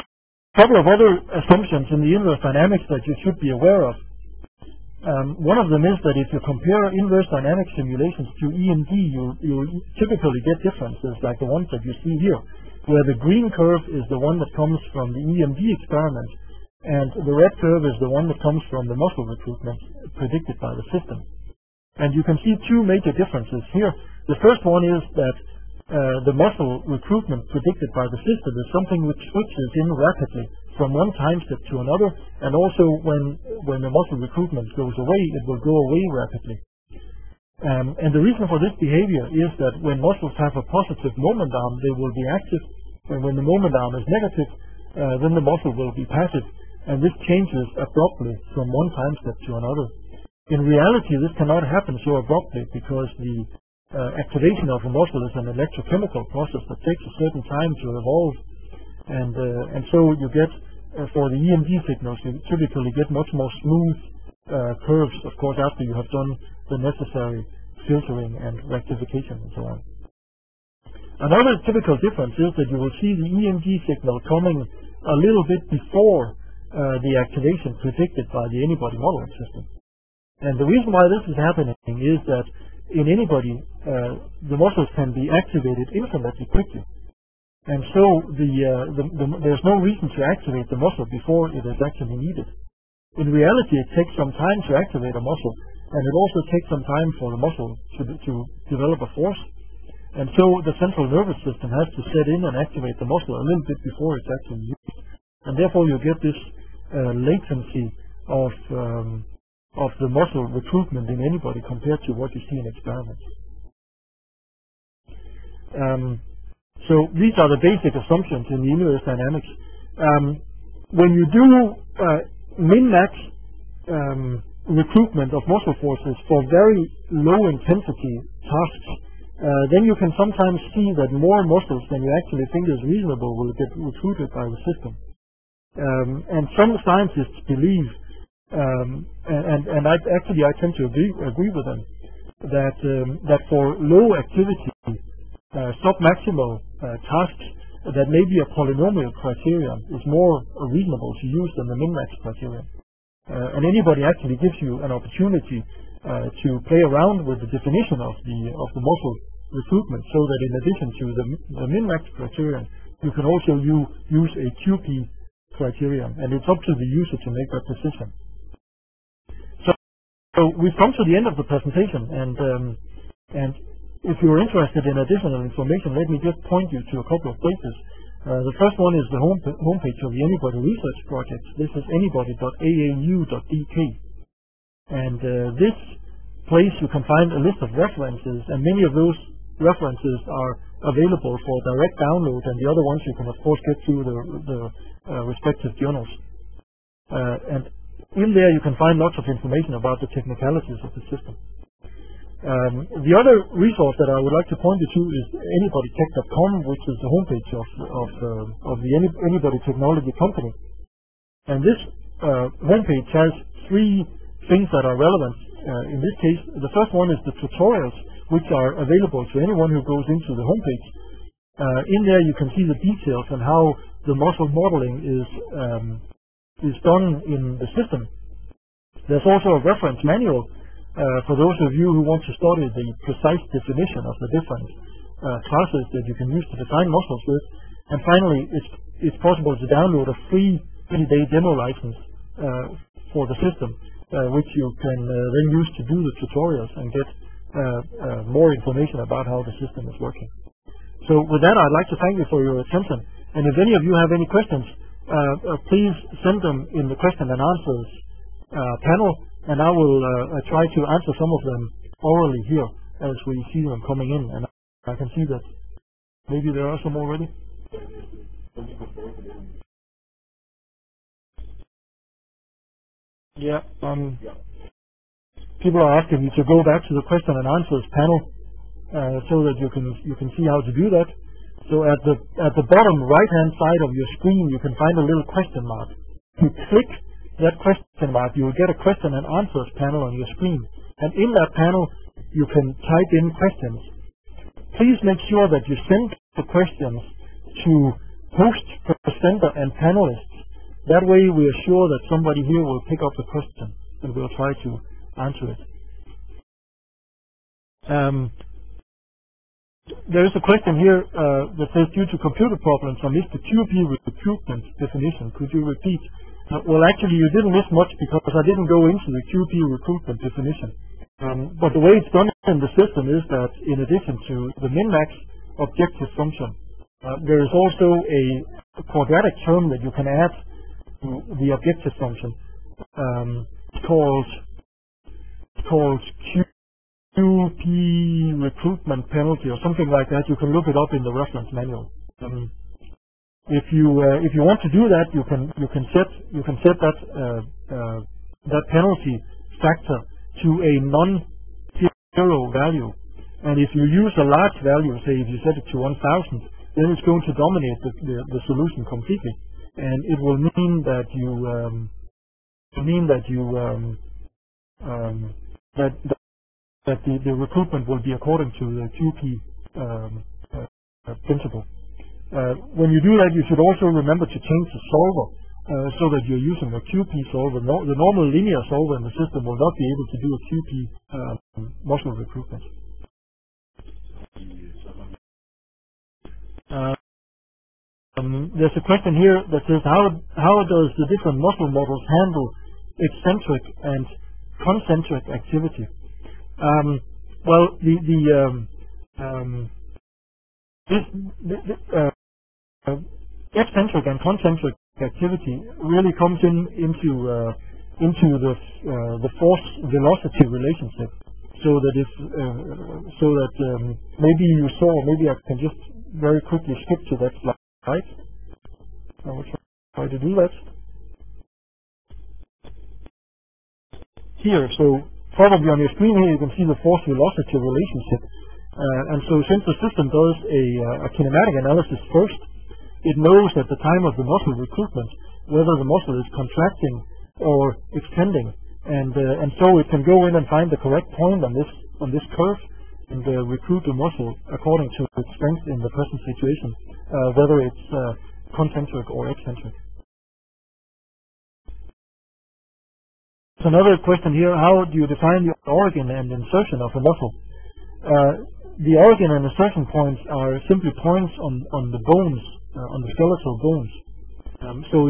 couple of other assumptions in the inverse dynamics that you should be aware of. One of them is that if you compare inverse dynamic simulations to EMD, you typically get differences like the ones that you see here, where the green curve is the one that comes from the EMD experiment, and the red curve is the one that comes from the muscle recruitment predicted by the system. And you can see two major differences here. The first one is that the muscle recruitment predicted by the system is something which switches in rapidly from one time step to another, and also when the muscle recruitment goes away, it will go away rapidly. And the reason for this behavior is that when muscles have a positive moment arm, they will be active, and when the moment arm is negative, then the muscle will be passive, and this changes abruptly from one time step to another. In reality, this cannot happen so abruptly because the activation of a muscle is an electrochemical process that takes a certain time to evolve, and so you get for the EMG signals, you typically get much more smooth curves, of course, after you have done the necessary filtering and rectification and so on. Another typical difference is that you will see the EMG signal coming a little bit before the activation predicted by the anybody modeling system. And the reason why this is happening is that in anybody, the muscles can be activated infinitely quickly. And so there's no reason to activate the muscle before it is actually needed. In reality, it takes some time to activate a muscle, and it also takes some time for the muscle to develop a force. And so the central nervous system has to set in and activate the muscle a little bit before it's actually used. And therefore you get this latency of of the muscle recruitment in anybody compared to what you see in experiments. So these are the basic assumptions in linear dynamics. When you do min-max recruitment of muscle forces for very low intensity tasks, then you can sometimes see that more muscles than you actually think is reasonable will get recruited by the system. And some scientists believe, and I tend to agree with them, that for low activity sub-maximal tasks, that maybe a polynomial criterion is more reasonable to use than the min-max criterion. And anybody actually gives you an opportunity to play around with the definition of the muscle recruitment, so that in addition to the min-max criterion, you can also use a QP criterion, and it's up to the user to make that decision. So we've come to the end of the presentation, and if you're interested in additional information, let me just point you to a couple of places. The first one is the homepage of the Anybody Research Project. This is anybody.aau.dk, and this place you can find a list of references, and many of those references are available for direct download, and the other ones you can of course get through the respective journals. And in there you can find lots of information about the technicalities of the system. The other resource that I would like to point you to is anybodytech.com, which is the homepage of the Anybody Technology Company. And this homepage has three things that are relevant. In this case, the first one is the tutorials, which are available to anyone who goes into the homepage. In there you can see the details on how the muscle modeling is done in the system. There's also a reference manual for those of you who want to study the precise definition of the different classes that you can use to define muscles with. And finally, it's possible to download a free 30-day demo license for the system, which you can then use to do the tutorials and get more information about how the system is working. So with that, I'd like to thank you for your attention. And if any of you have any questions, please send them in the question and answers panel, and I will try to answer some of them orally here as we see them coming in. And I can see that maybe there are some already. Yeah. People are asking me to go back to the question and answers panel so that you can see how to do that. So at the bottom right-hand side of your screen, you can find a little question mark. You click that question mark, you will get a question and answers panel on your screen. And in that panel, you can type in questions. Please make sure that you send the questions to host, presenter, and panelists. That way we are sure that somebody here will pick up the question and we'll try to answer it. There is a question here that says, due to computer problems, I missed the QP recruitment definition. Could you repeat? Well, actually, you didn't miss much because I didn't go into the QP recruitment definition. But the way it's done in the system is that in addition to the min-max objective function, there is also a quadratic term that you can add to the objective function. It's called QP recruitment penalty or something like that. You can look it up in the reference manual. If you want to do that, you can set that penalty factor to a non-zero value, and if you use a large value, say if you set it to 1,000, then it's going to dominate the solution completely, and it will mean that the recruitment will be according to the QP principle. When you do that, you should also remember to change the solver so that you're using a QP solver. The normal linear solver in the system will not be able to do a QP muscle recruitment. There's a question here that says, how does the different muscle models handle eccentric and concentric activity? Well, eccentric and concentric activity really comes into into the force velocity relationship, so that if maybe you saw, maybe I can just very quickly skip to that slide. I will try to do that here. So probably on your screen here you can see the force velocity relationship, and so since the system does a kinematic analysis first, it knows at the time of the muscle recruitment whether the muscle is contracting or extending, and so it can go in and find the correct point on this curve and recruit the muscle according to its strength in the present situation, whether it's concentric or eccentric. So another question here: how do you define the origin and insertion of a muscle? The origin and insertion points are simply points on the bones, on the skeletal bones. So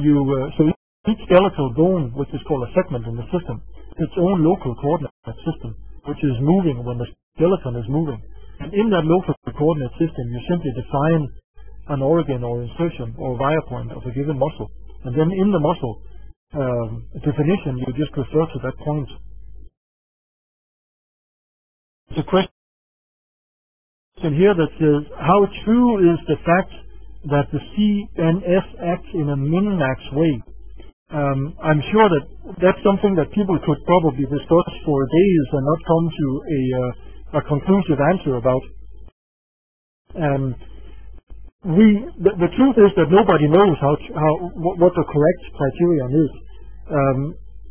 each skeletal bone, which is called a segment in the system, has its own local coordinate system, which is moving when the skeleton is moving. And in that local coordinate system, you simply define an origin or insertion or via point of a given muscle. And then in the muscle definition, you just refer to that point. There's a question here that says, how true is the fact that the CNS acts in a min-max way? I'm sure that that's something that people could probably discuss for days and not come to a conclusive answer about. The truth is that nobody knows what the correct criterion is.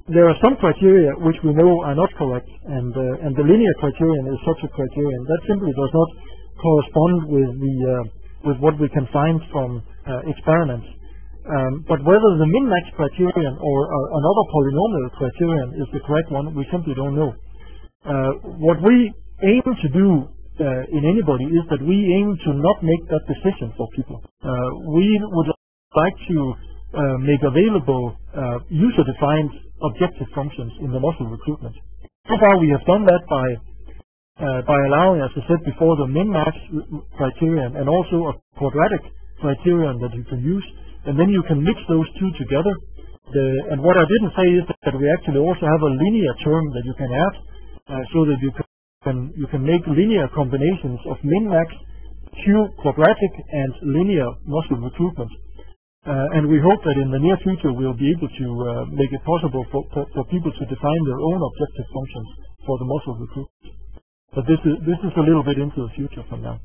There are some criteria which we know are not correct, and the linear criterion is such a criterion that simply does not correspond with what we can find from experiments. But whether the min-max criterion or another polynomial criterion is the correct one, we simply don't know. What we aim to do in anybody is that we aim to not make that decision for people. We would like to make available user-defined objective functions in the muscle recruitment. So far we have done that by allowing, as I said before, the min-max criterion and also a quadratic criterion that you can use, and then you can mix those two together. And what I didn't say is that we actually also have a linear term that you can add, so that you can make linear combinations of min-max, quadratic, and linear muscle recruitment. And we hope that in the near future we'll be able to make it possible for people to define their own objective functions for the muscle recruitment. But this is a little bit into the future from now.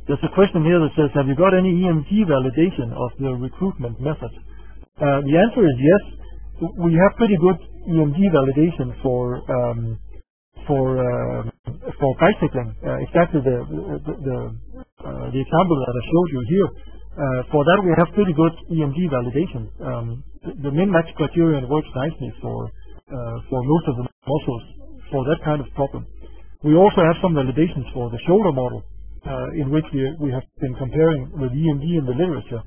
There's a question here that says, have you got any EMG validation of the recruitment method? The answer is yes. We have pretty good EMG validation for bicycling. Exactly the example that I showed you here. For that we have pretty good EMG validation. The min-max criterion works nicely for most of the muscles for that kind of problem. We also have some validations for the shoulder model, in which we have been comparing with EMG in the literature.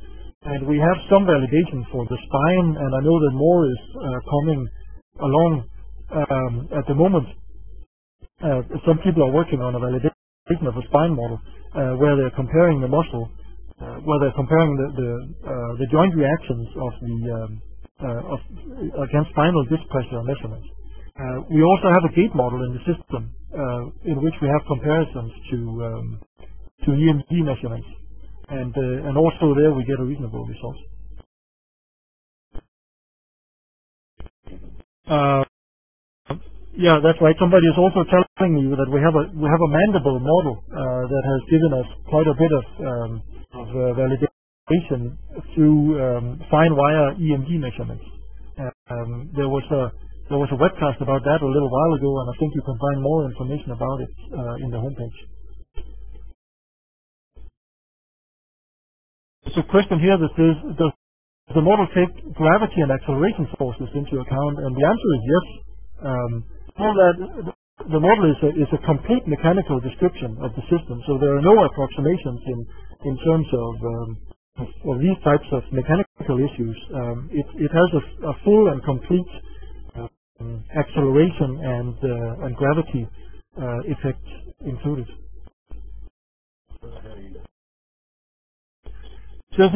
And we have some validation for the spine, and I know that more is coming along at the moment. Some people are working on a validation of a spine model where they're comparing the muscle, where they're comparing the joint reactions of against spinal disc pressure measurements. We also have a gait model in the system in which we have comparisons to EMG measurements, and also there we get a reasonable result. Yeah, that's right. Somebody is also telling me that we have a mandible model that has given us quite a bit of validation through fine wire EMG measurements. There was a webcast about that a little while ago, and I think you can find more information about it in the homepage. There's a question here that says, does the model take gravity and acceleration forces into account? And the answer is yes. The model is a complete mechanical description of the system, so there are no approximations in terms of these types of mechanical issues. It has a full and complete acceleration and gravity effect included. So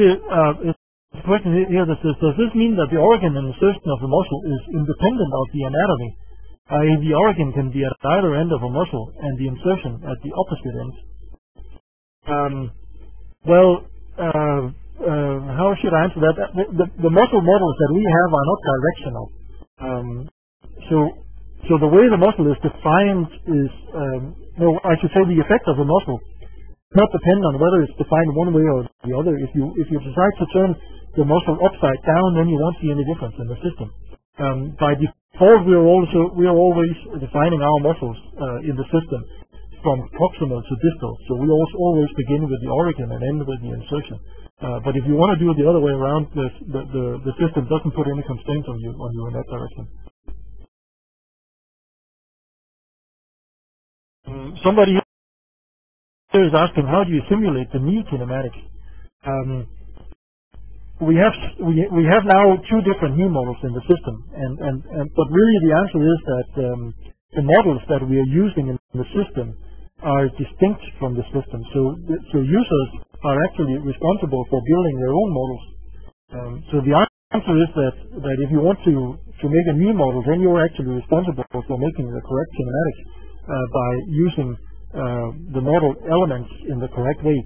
The question here that says, does this mean that the origin and insertion of the muscle is independent of the anatomy? I.e., the origin can be at either end of a muscle and the insertion at the opposite end. How should I answer that? The muscle models that we have are not directional. So the way the muscle is defined is, I should say the effect of the muscle does not depend on whether it's defined one way or the other. If you decide to turn the muscle upside down, then you won't see any difference in the system. By default, we are always defining our muscles in the system from proximal to distal. So we always begin with the origin and end with the insertion. But if you want to do it the other way around, the system doesn't put any constraints on you in that direction. Somebody here is asking, how do you simulate the knee kinematics? We have now two different knee models in the system, but really the answer is that the models that we are using in the system are distinct from the system. So users are actually responsible for building their own models. So the answer is that if you want to make a knee model, then you're actually responsible for making the correct kinematics by using the model elements in the correct way.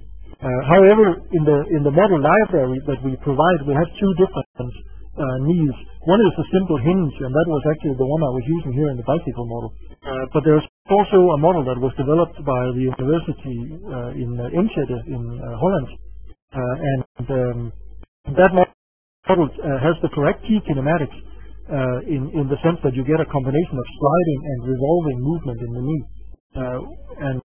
However, in the model library that we provide, we have two different knees. One is a simple hinge, and that was actually the one I was using here in the bicycle model. But there's also a model that was developed by the university in Enschede in Holland, and that model has the correct key kinematics in the sense that you get a combination of sliding and revolving movement in the knee.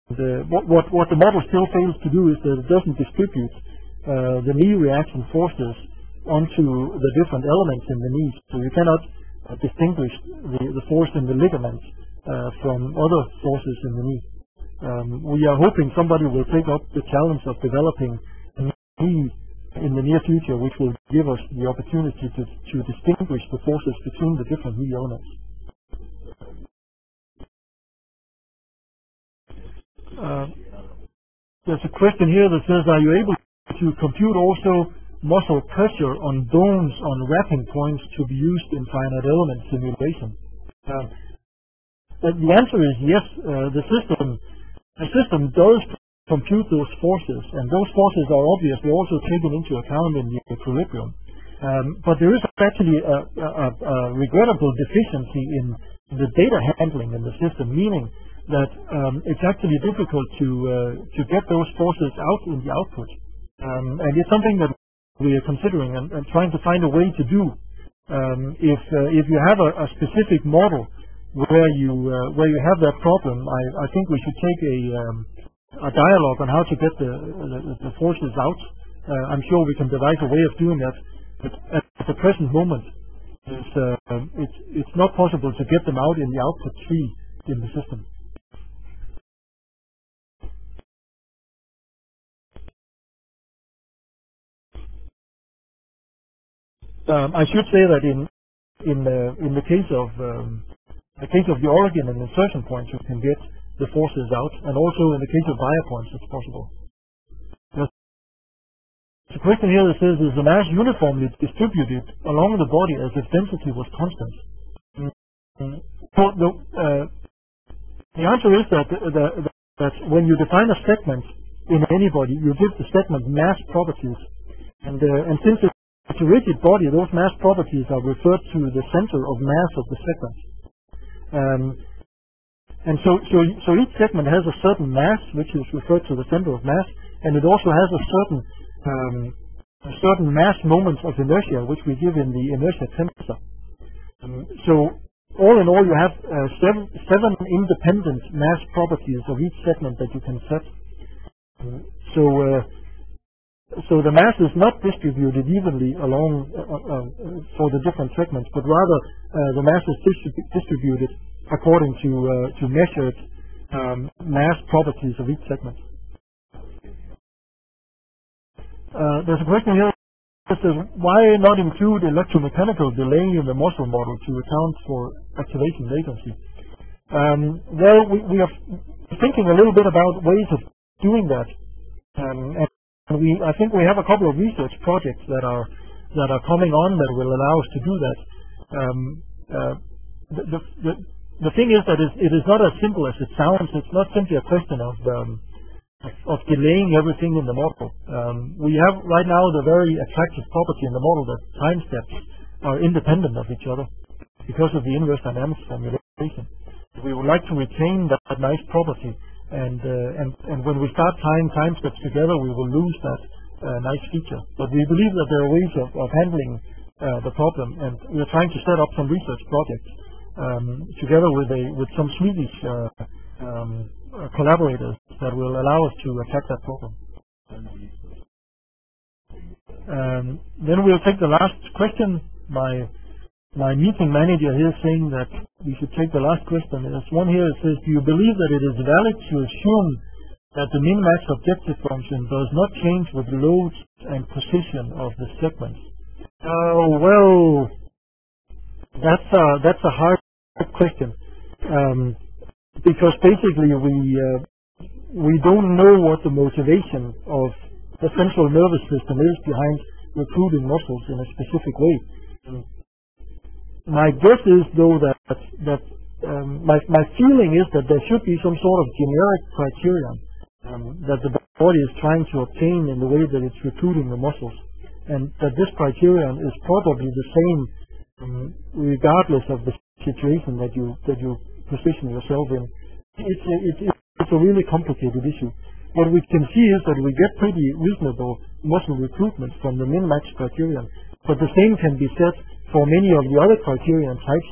What the model still fails to do is that it doesn't distribute the knee reaction forces onto the different elements in the knee. So you cannot distinguish the force in the ligaments from other forces in the knee. We are hoping somebody will take up the challenge of developing a knee in the near future, which will give us the opportunity to distinguish the forces between the different knee elements. There's a question here that says, are you able to compute also muscle pressure on bones on wrapping points to be used in finite element simulation? The answer is yes. The system does compute those forces, and those forces are obviously also taken into account in the equilibrium. But there is actually a regrettable deficiency in the data handling in the system, meaning that it's actually difficult to get those forces out in the output. And it's something that we are considering and trying to find a way to do. If you have a specific model where you have that problem, I think we should take a dialogue on how to get the forces out. I'm sure we can devise a way of doing that, but at the present moment, it's not possible to get them out in the output tree in the system. I should say that in the case of the origin and insertion points, you can get the forces out, and also in the case of buyer points, it's possible. There's a question here that says, is the mass uniformly distributed along the body as if density was constant? So the answer is that when you define a segment in any body, you give the segment mass properties, and since it's a rigid body, those mass properties are referred to the center of mass of the segment. And so each segment has a certain mass, which is referred to the center of mass, and it also has a certain mass moments of inertia, which we give in the inertia tensor. So all in all, you have seven independent mass properties of each segment that you can set. So the mass is not distributed evenly along for the different segments, but rather the mass is distributed according to measured mass properties of each segment. There's a question here that says, why not include electromechanical delay in the muscle model to account for activation latency? Well, we are thinking a little bit about ways of doing that, and I think we have a couple of research projects that are that are coming on that will allow us to do that. The thing is that it is not as simple as it sounds. It's not simply a question of delaying everything in the model. We have right now the very attractive property in the model that time steps are independent of each other because of the inverse dynamics formulation. We would like to retain that nice property, and when we start tying time steps together, we will lose that nice feature. But we believe that there are ways of handling the problem, and we are trying to set up some research projects together with some Swedish collaborators that will allow us to attack that problem. Then we'll take the last question. My meeting manager here is saying that we should take the last question. There's one here that says, do you believe that it is valid to assume that the min-max objective function does not change with loads and position of the segments? Well, that's a hard question, because basically we don't know what the motivation of the central nervous system is behind recruiting muscles in a specific way. My guess is, though, that my feeling is that there should be some sort of generic criterion that the body is trying to obtain in the way that it's recruiting the muscles, and that this criterion is probably the same regardless of the situation that you position yourself in. It's a really complicated issue. What we can see is that we get pretty reasonable muscle recruitment from the min-max criterion, but the same can be said for many of the other criterion types.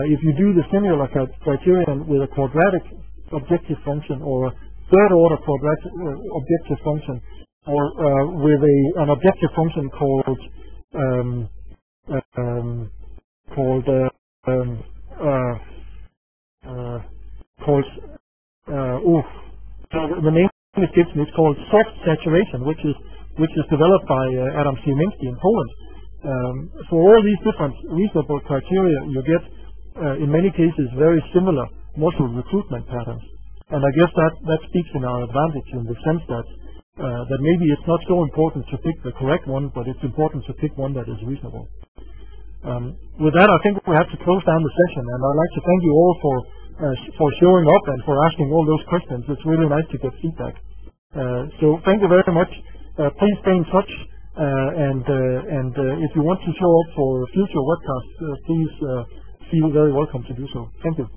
If you do the similar criterion with a quadratic objective function or a third-order quadratic objective function, or with an objective function called the name escapes me. It's called soft saturation, which is developed by Adam Siemiński in Poland. For all these different reasonable criteria, you get, in many cases, very similar muscle recruitment patterns. And I guess that speaks in our advantage in the sense that maybe it's not so important to pick the correct one, but it's important to pick one that is reasonable. With that, I think we have to close down the session, and I'd like to thank you all for showing up and for asking all those questions. It's really nice to get feedback. So thank you very much. Please stay in touch. And if you want to show up for future webcasts, please feel very welcome to do so. Thank you.